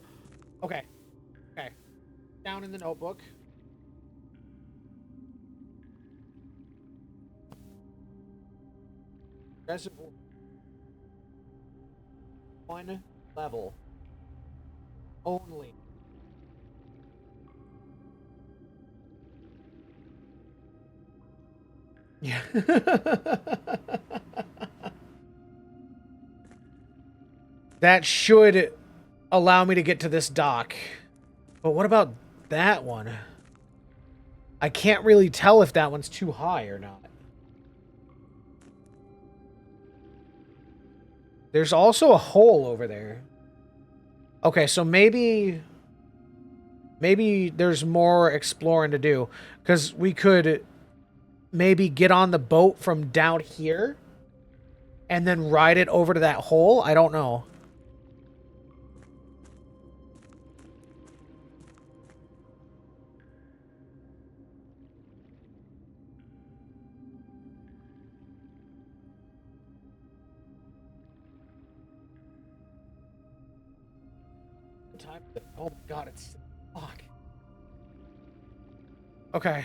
Okay. Okay. Down in the notebook. Reservoir. One level only. Yeah. That should allow me to get to this dock. But what about that one? I can't really tell if that one's too high or not. There's also a hole over there. Okay, so maybe there's more exploring to do. Because we could maybe get on the boat from down here and then ride it over to that hole. I don't know. Oh my god, it's... fuck. Okay.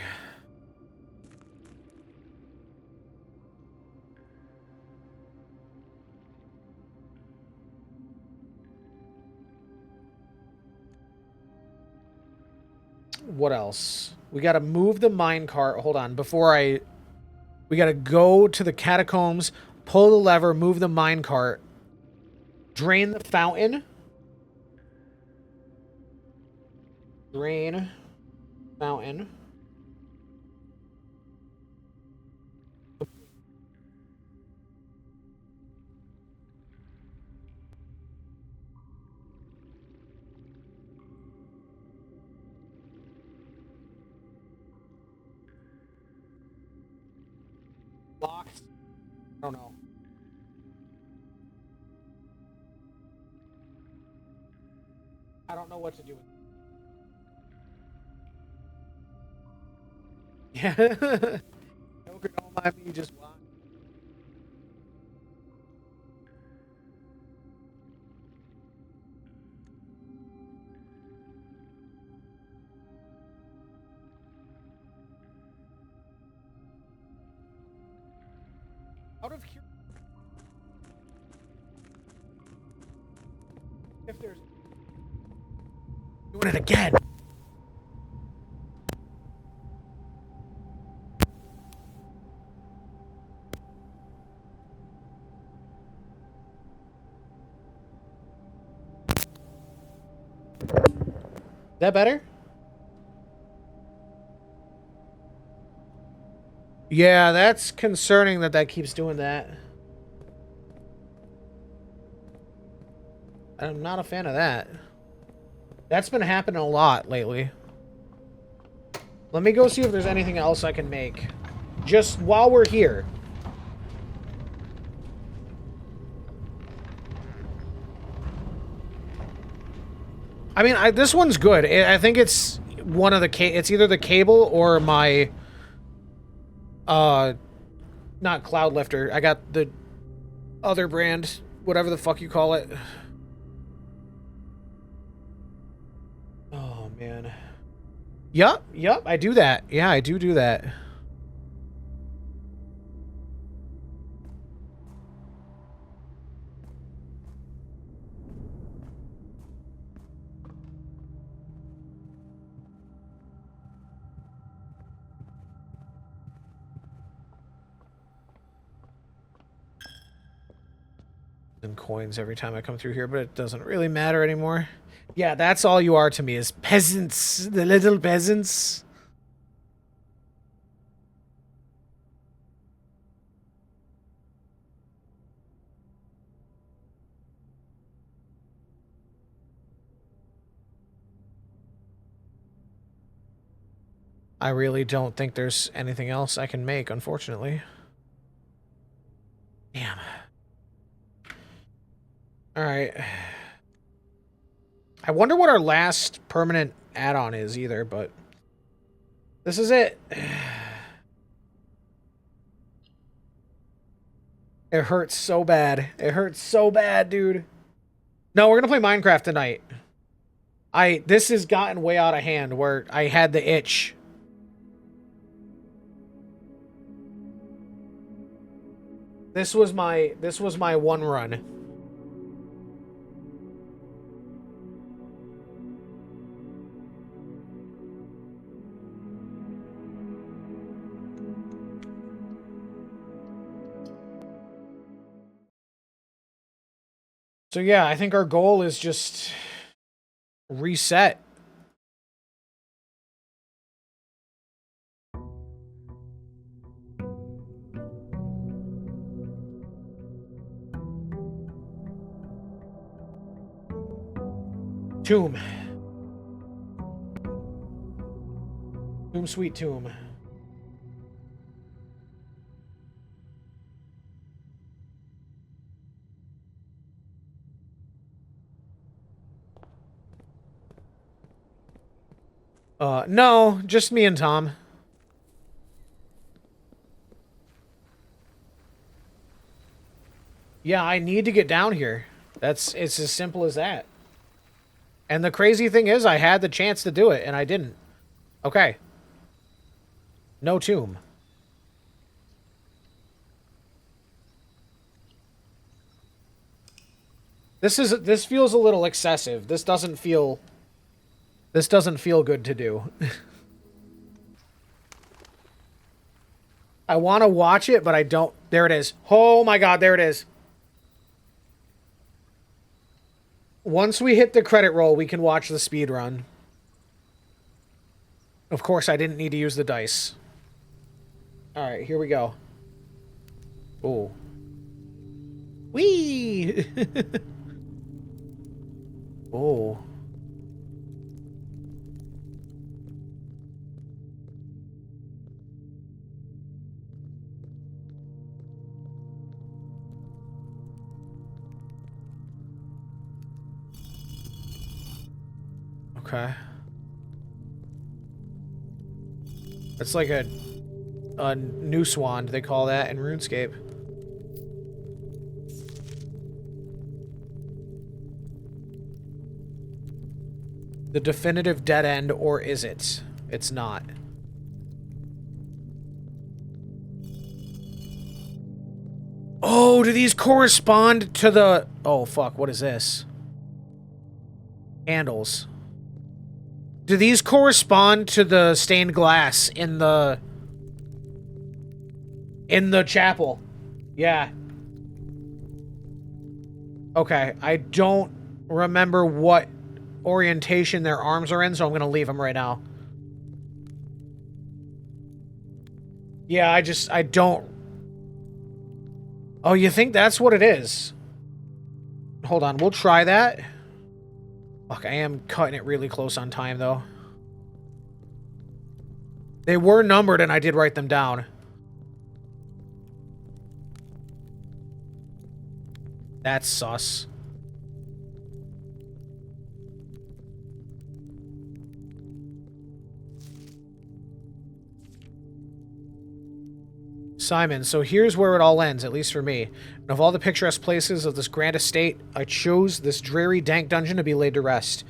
What else? We gotta move the minecart. Hold on, before I... We gotta go to the catacombs, pull the lever, move the minecart, drain the fountain. Drain fountain. Locked. I don't know. I don't know what to do with it. Yeah. Joker, don't mind me, just walk. Out of here. Doing it again. Is that better? Yeah, that's concerning that that keeps doing that. I'm not a fan of that. That's been happening a lot lately. Let me go see if there's anything else I can make. Just while we're here. I mean, this one's good. I think it's one of the it's either the cable or my not Cloud Lifter. I got the other brand, whatever the fuck you call it. Oh man. Yup, I do that. Yeah, I do that. And coins every time I come through here, but it doesn't really matter anymore. Yeah, that's all you are to me, is peasants. The little peasants. I really don't think there's anything else I can make, unfortunately. Damn. Alright. I wonder what our last permanent add-on is either, but this is it. It hurts so bad. It hurts so bad, dude. No, we're gonna play Minecraft tonight. This has gotten way out of hand where I had the itch. This was my one run. So yeah, I think our goal is just reset. Tomb. Tomb, sweet tomb. No, just me and Tom. Yeah, I need to get down here. It's as simple as that. And the crazy thing is, I had the chance to do it, and I didn't. Okay. No tomb. This feels a little excessive. This doesn't feel good to do. I want to watch it, but I don't. There it is. Oh my god, there it is. Once we hit the credit roll, we can watch the speed run. Of course, I didn't need to use the dice. Alright, here we go. Oh. Whee! Oh. Okay. It's like a noose wand, they call that in RuneScape. The definitive dead end, or is it? It's not. Oh, do these correspond to the... Oh, fuck, what is this? Candles. Do these correspond to the stained glass in the chapel? Yeah. Okay, I don't remember what orientation their arms are in, so I'm gonna leave them right now. Yeah, I don't... Oh, you think that's what it is? Hold on, we'll try that. Fuck, I am cutting it really close on time, though. They were numbered, and I did write them down. That's sus. Simon, so here's where it all ends, at least for me. And of all the picturesque places of this grand estate, I chose this dreary, dank dungeon to be laid to rest.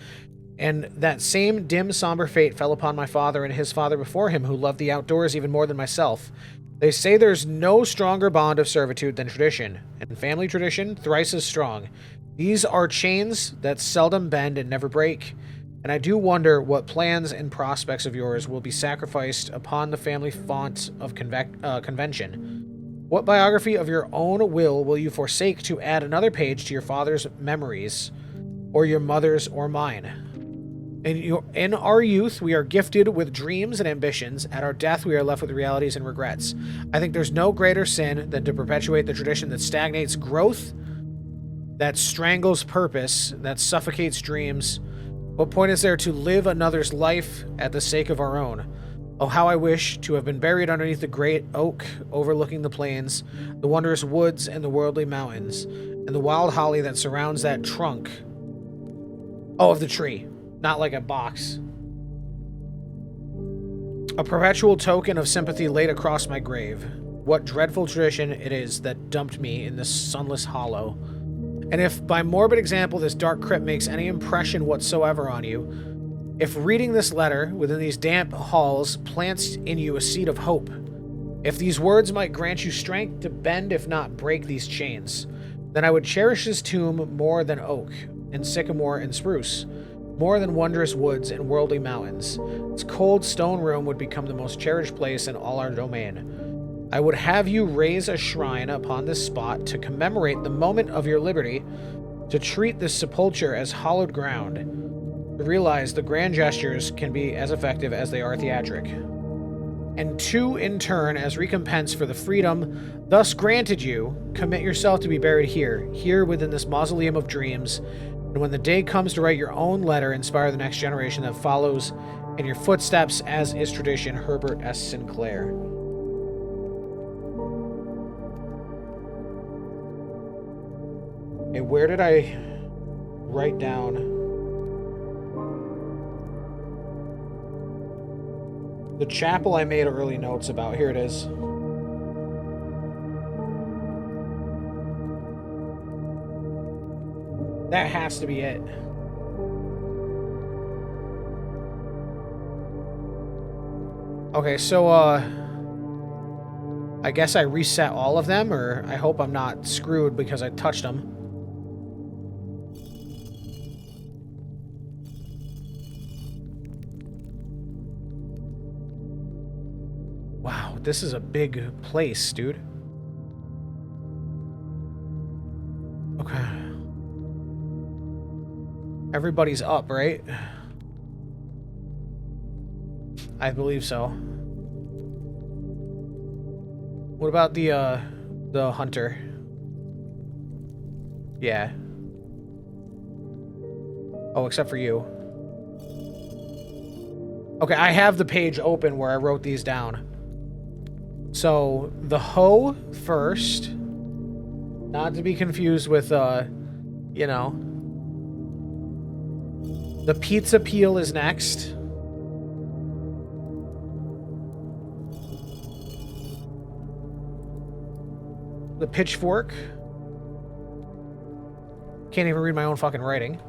And that same dim, somber fate fell upon my father and his father before him, who loved the outdoors even more than myself. They say there's no stronger bond of servitude than tradition, and family tradition thrice as strong. These are chains that seldom bend and never break, and I do wonder what plans and prospects of yours will be sacrificed upon the family font of convention. What biography of your own will you forsake to add another page to your father's memories, or your mother's or mine? In our youth, we are gifted with dreams and ambitions. At our death, we are left with realities and regrets. I think there's no greater sin than to perpetuate the tradition that stagnates growth, that strangles purpose, that suffocates dreams. What point is there to live another's life at the sake of our own? Oh, how I wish to have been buried underneath the great oak overlooking the plains, the wondrous woods and the worldly mountains, and the wild holly that surrounds that trunk. Oh, of the tree. Not like a box. A perpetual token of sympathy laid across my grave. What dreadful tradition it is that dumped me in this sunless hollow. And if, by morbid example, this dark crypt makes any impression whatsoever on you, if reading this letter within these damp halls plants in you a seed of hope, if these words might grant you strength to bend if not break these chains, then I would cherish this tomb more than oak, and sycamore and spruce, more than wondrous woods and worldly mountains. This cold stone room would become the most cherished place in all our domain. I would have you raise a shrine upon this spot to commemorate the moment of your liberty, to treat this sepulture as hallowed ground, to realize the grand gestures can be as effective as they are theatric. And to, in turn, as recompense for the freedom thus granted you, commit yourself to be buried here within this mausoleum of dreams. And when the day comes to write your own letter, inspire the next generation that follows in your footsteps, as is tradition. Herbert S. Sinclair. Okay, where did I write down? The chapel I made early notes about. Here it is. That has to be it. Okay, so, I guess I reset all of them, or I hope I'm not screwed because I touched them. Wow, this is a big place, dude. Okay. Everybody's up, right? I believe so. What about the hunter? Yeah. Oh, except for you. Okay, I have the page open where I wrote these down. So, the hoe first. Not to be confused with, you know. The pizza peel is next. The pitchfork. Can't even read my own fucking writing.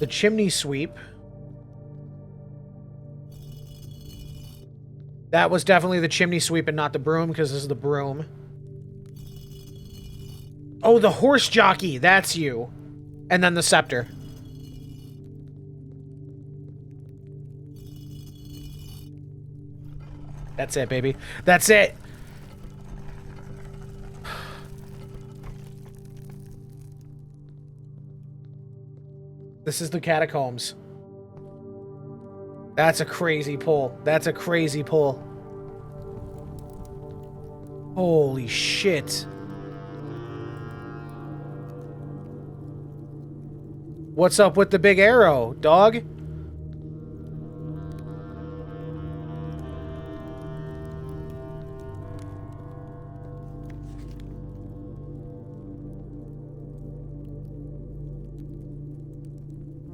The chimney sweep. That was definitely the chimney sweep and not the broom, because this is the broom. Oh, the horse jockey. That's you. And then the scepter. That's it, baby. That's it. This is the catacombs. That's a crazy pull. That's a crazy pull. Holy shit. What's up with the big arrow, dog?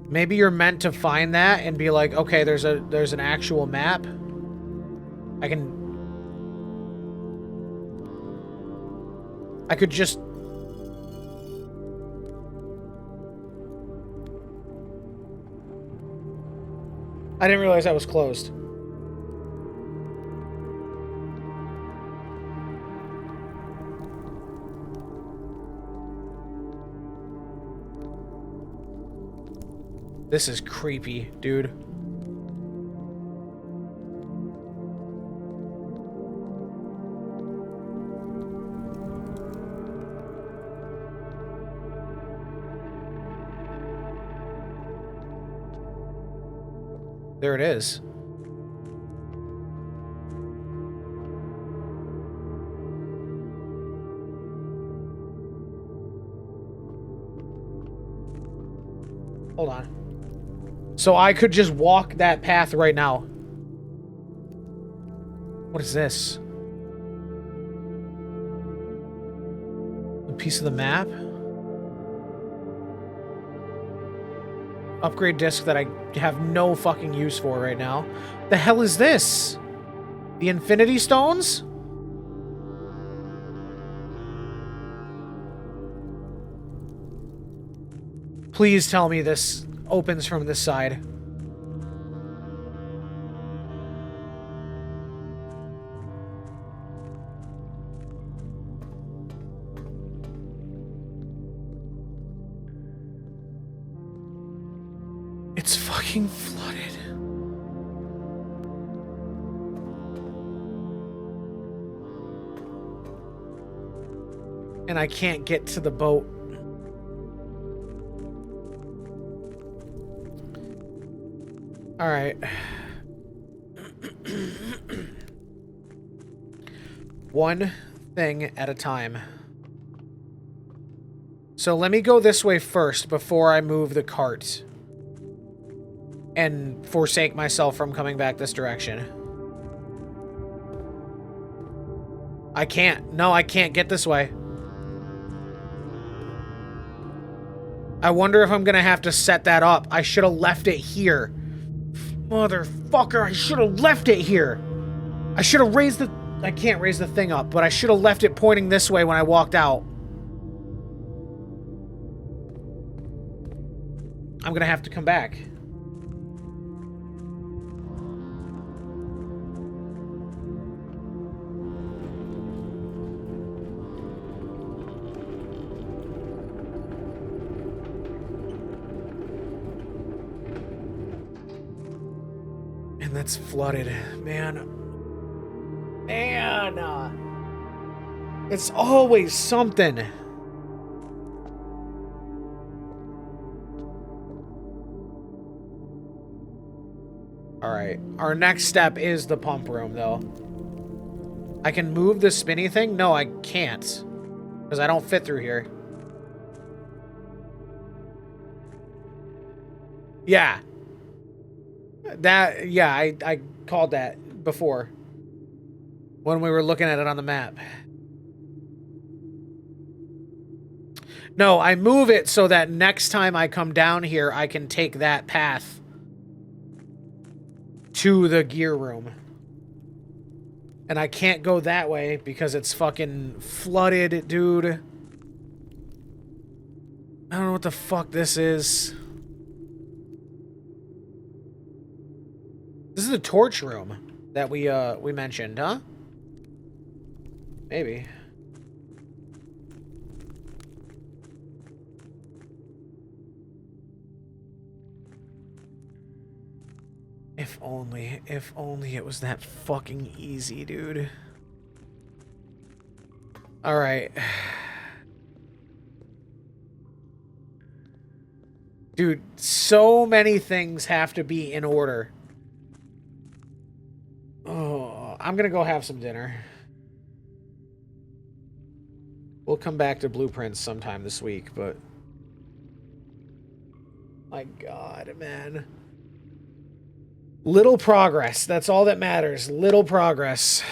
Maybe you're meant to find that and be like, okay, there's an actual map. I could just... I didn't realize that was closed. This is creepy, dude. There it is. Hold on. So I could just walk that path right now. What is this? A piece of the map? Upgrade disc that I have no fucking use for right now. The hell is this? The Infinity Stones? Please tell me this opens from this side. It's fucking flooded. And I can't get to the boat. All right. One thing at a time. So let me go this way first before I move the cart and forsake myself from coming back this direction. I can't. No, I can't get this way. I wonder if I'm gonna have to set that up. I should have left it here. Motherfucker, I should have left it here. I should have raised the... I can't raise the thing up, but I should have left it pointing this way when I walked out. I'm gonna have to come back. And that's flooded, man. Man, it's always something. All right, our next step is the pump room, though. I can move the spinny thing? No, I can't, because I don't fit through here. Yeah. That, yeah, I called that before when we were looking at it on the map. No, I move it so that next time I come down here, I can take that path to the gear room. And I can't go that way because it's fucking flooded, dude. I don't know what the fuck this is. This is the torch room that we mentioned, huh? Maybe. If only it was that fucking easy, dude. All right. Dude, so many things have to be in order. Oh, I'm gonna go have some dinner. We'll come back to blueprints sometime this week, but... My God, man. Little progress. That's all that matters. Little progress.